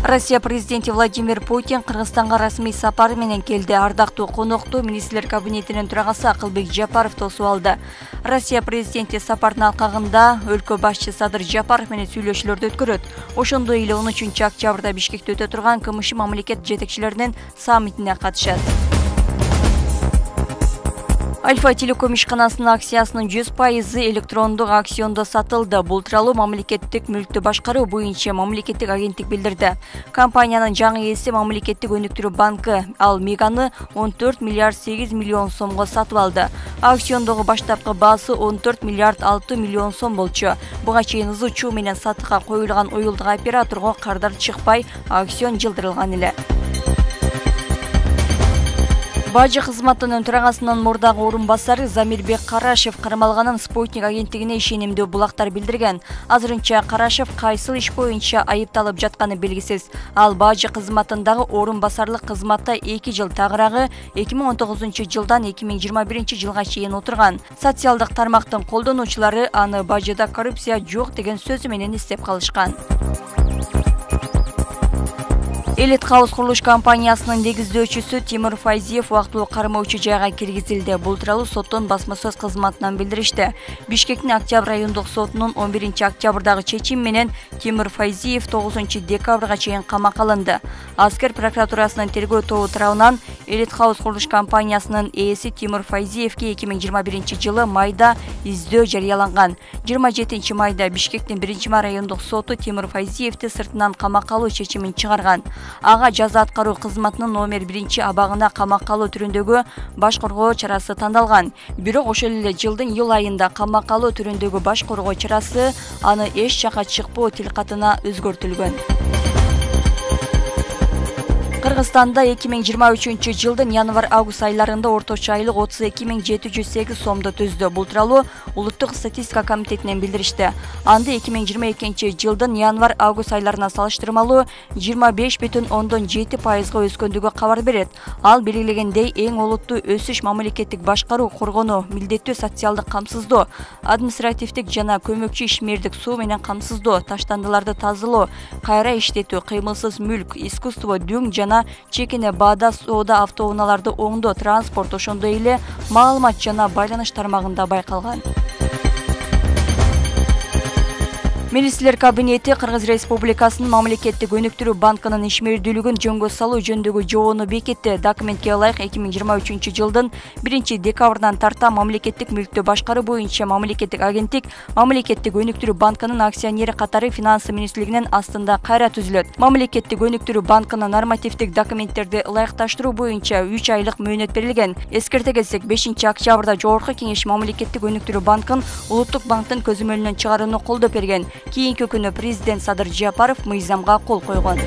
Россия президенти Владимир Путин Кыргызстанга расмий сапары менен келди. Ардактуу конокту министрлер кабинетинин төрагасы Акылбек Жапаров тосуп алды. Россия президенти сапардын алкагында өлкө башчысы Садыр Жапаров менен сүйлөшүүлөрдү өткөрөт. Ошондой эле 13-октябрда Бишкекте өтө турган КМШ мамлекет жетекчилеринин саммитине катышат. Альфа Телеком ишканасынын акциясынын 100% электрондук аукциондо сатылды. Бул тууралуу мамлекеттик мүлктү башкаруу боюнча мамлекеттик агенттик билдирди. Компаниянын жаңы ээси мамлекеттик өнүктүрүү банкы ал Меганы 14 миллиард 8 миллион сомго сатып алды. Аукциондогу баштапкы баасы 14 миллиард 6 миллион сом болчу. Буга чейин ызы чуу менен сатыкка коюлган уюлдук операторго кардар чыкпай аукцион жылдырылган эле. Бажы кызматынын төрагасынын мурдагы орун басары Замирбек Карашев кармалганын Спутник агенттигине ишенимдүү булактар билдирген. Азырынча Карашев кайсыл иш боюнча айыпталып жатканы белгисиз. Ал бажы кызматындагы орун басарлык кызматта 2 жыл тагыраагы 2019-жылдан 2021 жылга чейин отурган. Социалдык тармактын колдонуучулары аны бажыда коррупция жок деген сөзү менен эстеп калышкан. Элит Хаус курулуш компаниясынын негиздөөчүсү Тимур Файзиев убактылуу кармоочу жайга киргизилди. Бул тууралуу соттун басма сөз кызматынан билдиришти. Бишкектин Октябрь райондук сотунун 11-октябрдагы чечими менен Тимур Файзиев 9-декабрга чейин камакка алынды. Аскер прокуратурасынын тергөө тобу тарабынан Элит Хаус курулуш компаниясынын ээси Тимур Файзиевке 2021 майда издөө жарыяланган. 27 майда Бишкектин 1 райондук соту Тимур Файзиевди сыртынан камакка алуу чечимин чыгарган. Ага жаза аткаруу кызматынын номер 1 абагына камакка алуу түрүндөгү баш коргоо чарасы тандалган. Бирок ошол эле жылдын июль айында камакка алуу түрүндөгү баш коргоо чарасы аны эч жакка чыкпоо тилкатына өзгөртүлгөн. Кыргызстанда 2023-жылдын январь-август айларында орточо айлык 32.708 сомду түздү. Бул тууралуу Улуттук статистика комитетинен билдиришти. Анда 2022-жылдын январь-август айларына салыштырмалуу 25,7% өскөндүгү кабар берет. Ал белгилегендей эң олуттуу өсүш мамлекеттик башкаруу, коргонуу, милдеттүү социалдык камсыздоо, административдик жана көмөкчү ишмердик суу менен камсыздоо, таштандыларды тазалоо, кайра иштетүү, кыймылсыз мүлк, искусство, дүң жана чекине баада, соода, автоунааларды оңдоо, транспорт, ошондой эле маалымат жана байланыш тармагында байкалган. Министрлер кабинети Кыргыз Республикасынын мамлекеттик өнүктүрүү банкынын ишмердүүлүгүн жөнгө салуу жөнүндөгү жобону бекитти. Документке ылайык 2023-жылдын 1-декабрдан тарта мамлекеттик мүлктү башкаруу боюнча мамлекеттик агенттик мамлекеттик өнүктүрүү банкынын акционери катары финансы министрлигинин астында кайра түзүлөт. Мамлекеттик өнүктүрүү банкына нормативдик документтерди ылайыкташтыруу боюнча 3 айлык мөөнөт берилген. Эскерте кетсек, 5-октябрда Жогорку Кеңеш мамлекеттик өнүктүрүү банкын улуттук банктын көзөмөлүнөн чыгарууну колдоп берген. Кийинки күнү президент Садыр Жапаров мыйзамга кол койгон.